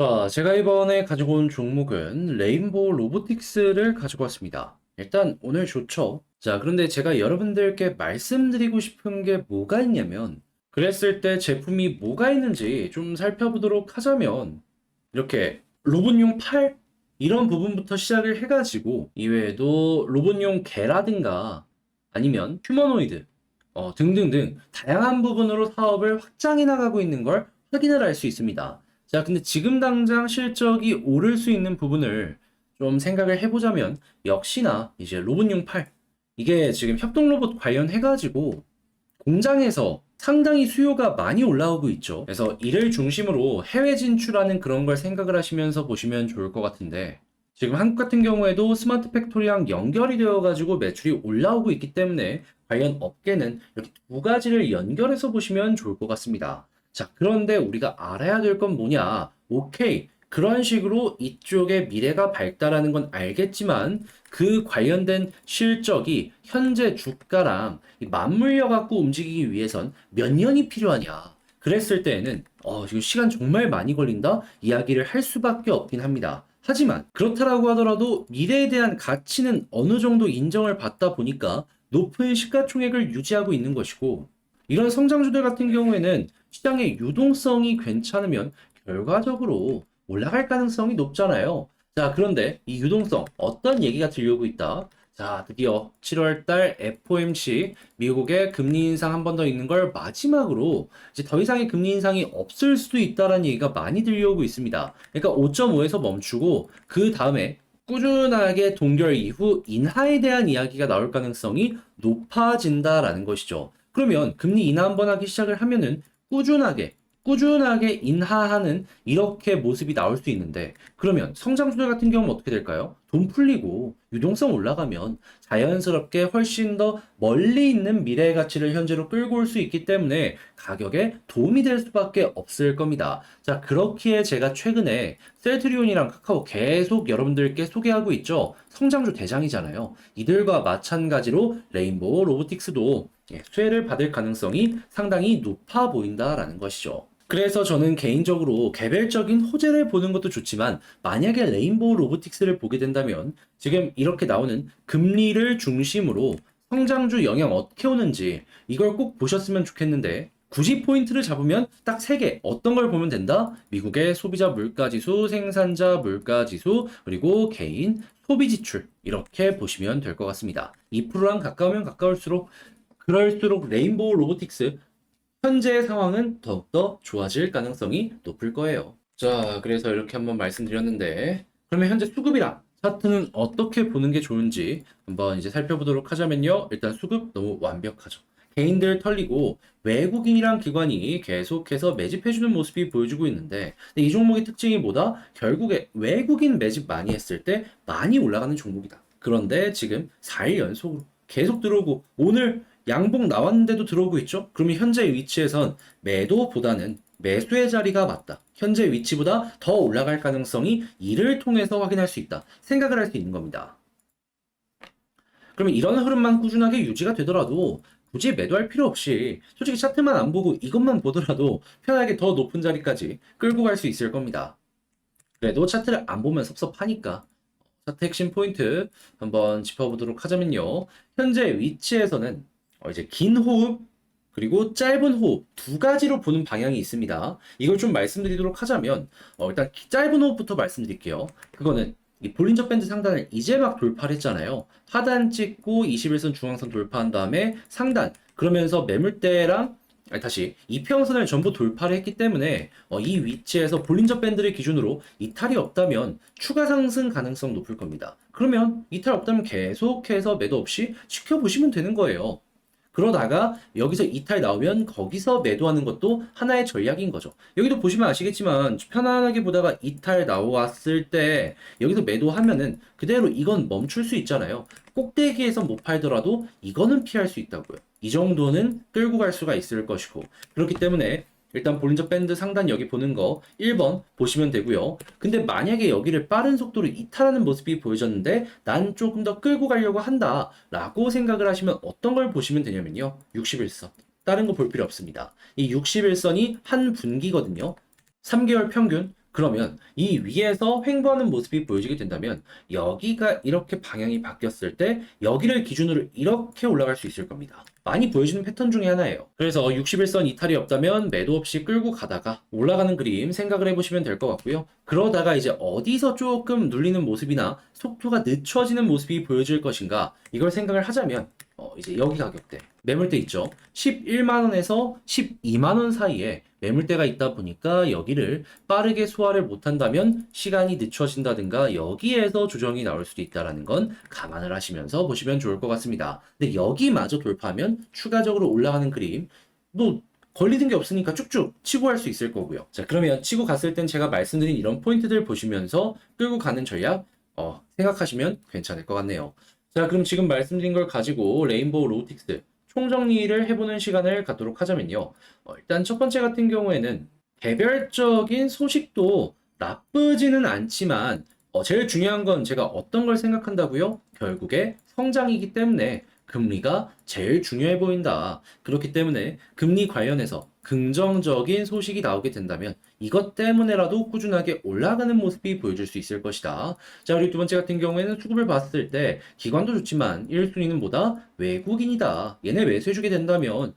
자, 제가 이번에 가지고 온 종목은 레인보우 로보틱스를 가지고 왔습니다. 일단 오늘 좋죠. 자, 그런데 제가 여러분들께 말씀드리고 싶은 게 뭐가 있냐면, 그랬을 때 제품이 뭐가 있는지 좀 살펴보도록 하자면, 이렇게 로봇용 팔? 이런 부분부터 시작을 해가지고, 이외에도 로봇용 개라든가 아니면 휴머노이드, 등등등 다양한 부분으로 사업을 확장해 나가고 있는 걸 확인을 할 수 있습니다. 자, 근데 지금 당장 실적이 오를 수 있는 부분을 좀 생각을 해보자면, 역시나 이제 로봇용 팔. 이게 지금 협동 로봇 관련해가지고 공장에서 상당히 수요가 많이 올라오고 있죠. 그래서 이를 중심으로 해외 진출하는 그런 걸 생각을 하시면서 보시면 좋을 것 같은데, 지금 한국 같은 경우에도 스마트 팩토리랑 연결이 되어가지고 매출이 올라오고 있기 때문에 관련 업계는 이렇게 두 가지를 연결해서 보시면 좋을 것 같습니다. 자, 그런데 우리가 알아야 될 건 뭐냐? 오케이. 그런 식으로 이쪽에 미래가 밝다라는 건 알겠지만 그 관련된 실적이 현재 주가랑 맞물려 갖고 움직이기 위해선 몇 년이 필요하냐? 그랬을 때에는 지금 시간 정말 많이 걸린다? 이야기를 할 수밖에 없긴 합니다. 하지만 그렇다라고 하더라도 미래에 대한 가치는 어느 정도 인정을 받다 보니까 높은 시가총액을 유지하고 있는 것이고, 이런 성장주들 같은 경우에는 시장의 유동성이 괜찮으면 결과적으로 올라갈 가능성이 높잖아요. 자, 그런데 이 유동성 어떤 얘기가 들려오고 있다? 자, 드디어 7월 달 FOMC 미국의 금리 인상 한 번 더 있는 걸 마지막으로 이제 더 이상의 금리 인상이 없을 수도 있다라는 얘기가 많이 들려오고 있습니다. 그러니까 5.5에서 멈추고 그 다음에 꾸준하게 동결 이후 인하에 대한 이야기가 나올 가능성이 높아진다라는 것이죠. 그러면 금리 인하 한 번 하기 시작을 하면은 꾸준하게 인하하는 이렇게 모습이 나올 수 있는데, 그러면 성장주들 같은 경우는 어떻게 될까요? 돈 풀리고 유동성 올라가면 자연스럽게 훨씬 더 멀리 있는 미래의 가치를 현재로 끌고 올 수 있기 때문에 가격에 도움이 될 수밖에 없을 겁니다. 자, 그렇기에 제가 최근에 셀트리온이랑 카카오 계속 여러분들께 소개하고 있죠. 성장주 대장이잖아요. 이들과 마찬가지로 레인보우 로보틱스도 수혜를 받을 가능성이 상당히 높아 보인다라는 것이죠. 그래서 저는 개인적으로 개별적인 호재를 보는 것도 좋지만, 만약에 레인보우 로보틱스를 보게 된다면 지금 이렇게 나오는 금리를 중심으로 성장주 영향 어떻게 오는지 이걸 꼭 보셨으면 좋겠는데, 굳이 포인트를 잡으면 딱 세 개. 어떤 걸 보면 된다? 미국의 소비자 물가지수, 생산자 물가지수, 그리고 개인 소비 지출. 이렇게 보시면 될 것 같습니다. 2%랑 가까우면 가까울수록 그럴수록 레인보우 로보틱스 현재의 상황은 더욱더 좋아질 가능성이 높을 거예요. 자, 그래서 이렇게 한번 말씀드렸는데, 그러면 현재 수급이랑 차트는 어떻게 보는 게 좋은지 한번 이제 살펴보도록 하자면요. 일단 수급 너무 완벽하죠. 개인들 털리고 외국인이랑 기관이 계속해서 매집해주는 모습이 보여주고 있는데, 근데 이 종목의 특징이 뭐다? 결국에 외국인 매집 많이 했을 때 많이 올라가는 종목이다. 그런데 지금 4일 연속으로 계속 들어오고, 오늘 양봉 나왔는데도 들어오고 있죠? 그러면 현재 위치에선 매도보다는 매수의 자리가 맞다. 현재 위치보다 더 올라갈 가능성이 이를 통해서 확인할 수 있다. 생각을 할 수 있는 겁니다. 그러면 이런 흐름만 꾸준하게 유지가 되더라도 굳이 매도할 필요 없이 솔직히 차트만 안 보고 이것만 보더라도 편하게 더 높은 자리까지 끌고 갈 수 있을 겁니다. 그래도 차트를 안 보면 섭섭하니까 차트 핵심 포인트 한번 짚어보도록 하자면요. 현재 위치에서는 이제 긴 호흡 그리고 짧은 호흡 두 가지로 보는 방향이 있습니다. 이걸 좀 말씀드리도록 하자면 일단 짧은 호흡부터 말씀드릴게요. 그거는 이 볼린저 밴드 상단을 이제 막 돌파를 했잖아요. 하단 찍고 21선 중앙선 돌파한 다음에 상단 그러면서 매물대랑 다시 이평선을 전부 돌파를 했기 때문에 이 위치에서 볼린저 밴드를 기준으로 이탈이 없다면 추가 상승 가능성 높을 겁니다. 그러면 이탈 없다면 계속해서 매도 없이 지켜보시면 되는 거예요. 그러다가 여기서 이탈 나오면 거기서 매도하는 것도 하나의 전략인 거죠. 여기도 보시면 아시겠지만 편안하게 보다가 이탈 나왔을 때 여기서 매도하면은 그대로 이건 멈출 수 있잖아요. 꼭대기에서 못 팔더라도 이거는 피할 수 있다고요. 이 정도는 끌고 갈 수가 있을 것이고, 그렇기 때문에 일단 볼린저 밴드 상단 여기 보는 거 1번 보시면 되고요. 근데 만약에 여기를 빠른 속도로 이탈하는 모습이 보여졌는데 난 조금 더 끌고 가려고 한다 라고 생각을 하시면 어떤 걸 보시면 되냐면요. 61선. 다른 거 볼 필요 없습니다. 이 61선이 한 분기거든요. 3개월 평균 그러면 이 위에서 횡보하는 모습이 보여지게 된다면 여기가 이렇게 방향이 바뀌었을 때 여기를 기준으로 이렇게 올라갈 수 있을 겁니다. 많이 보여지는 패턴 중에 하나예요. 그래서 61선 이탈이 없다면 매도 없이 끌고 가다가 올라가는 그림 생각을 해보시면 될 것 같고요. 그러다가 이제 어디서 조금 눌리는 모습이나 속도가 늦춰지는 모습이 보여질 것인가 이걸 생각을 하자면 이제 여기 가격대 매물대 있죠. 11만 원에서 12만 원 사이에 매물대가 있다 보니까 여기를 빠르게 소화를 못한다면 시간이 늦춰진다든가 여기에서 조정이 나올 수도 있다는 건 감안을 하시면서 보시면 좋을 것 같습니다. 근데 여기마저 돌파하면 추가적으로 올라가는 그림 뭐 걸리는 게 없으니까 쭉쭉 치고 할 수 있을 거고요. 자, 그러면 치고 갔을 땐 제가 말씀드린 이런 포인트들 보시면서 끌고 가는 전략 생각하시면 괜찮을 것 같네요. 자, 그럼 지금 말씀드린 걸 가지고 레인보우 로보틱스 총정리를 해보는 시간을 갖도록 하자면요. 일단 첫 번째 같은 경우에는 개별적인 소식도 나쁘지는 않지만 제일 중요한 건 제가 어떤 걸 생각한다고요? 결국에 성장이기 때문에 금리가 제일 중요해 보인다. 그렇기 때문에 금리 관련해서 긍정적인 소식이 나오게 된다면 이것 때문에라도 꾸준하게 올라가는 모습이 보여줄 수 있을 것이다. 자, 그리고 두 번째 같은 경우에는 수급을 봤을 때 기관도 좋지만 1순위는 뭐다? 외국인이다. 얘네 매수해주게 된다면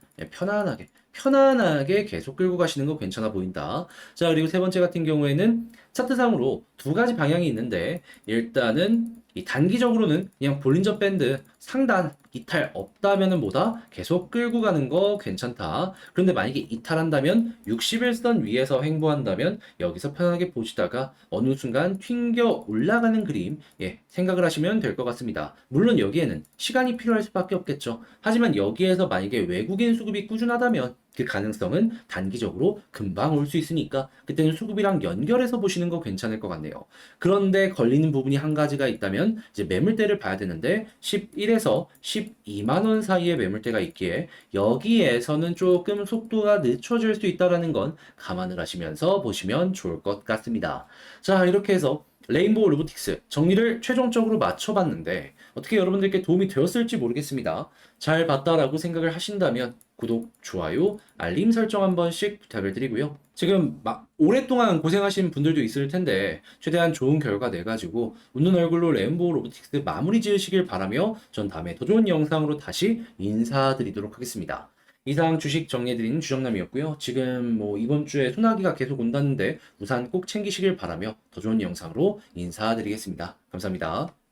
편안하게 계속 끌고 가시는 거 괜찮아 보인다. 자, 그리고 세 번째 같은 경우에는 차트상으로 두 가지 방향이 있는데 일단은 이 단기적으로는 그냥 볼린저 밴드 상단 이탈 없다면은 뭐다? 계속 끌고 가는 거 괜찮다. 그런데 만약에 이탈한다면 61선 위에서 횡보한다면 여기서 편하게 보시다가 어느 순간 튕겨 올라가는 그림 생각을 하시면 될 것 같습니다. 물론 여기에는 시간이 필요할 수밖에 없겠죠. 하지만 여기에서 만약에 외국인 수급이 꾸준하다면 그 가능성은 단기적으로 금방 올 수 있으니까 그때는 수급이랑 연결해서 보시는 거 괜찮을 것 같네요. 그런데 걸리는 부분이 한 가지가 있다면 이제 매물대를 봐야 되는데 11에서 12만 원 사이에 매물대가 있기에 여기에서는 조금 속도가 늦춰질 수 있다는 건 감안을 하시면서 보시면 좋을 것 같습니다. 자, 이렇게 해서 레인보우 로보틱스 정리를 최종적으로 맞춰봤는데 어떻게 여러분들께 도움이 되었을지 모르겠습니다. 잘 봤다라고 생각을 하신다면 구독, 좋아요, 알림 설정 한 번씩 부탁을 드리고요. 지금 막 오랫동안 고생하신 분들도 있을 텐데 최대한 좋은 결과 내가지고 웃는 얼굴로 레인보우 로보틱스 마무리 지으시길 바라며 전 다음에 더 좋은 영상으로 다시 인사드리도록 하겠습니다. 이상 주식 정리해드린 주정남이었고요. 지금 뭐 이번 주에 소나기가 계속 온다는데 우산 꼭 챙기시길 바라며 더 좋은 영상으로 인사드리겠습니다. 감사합니다.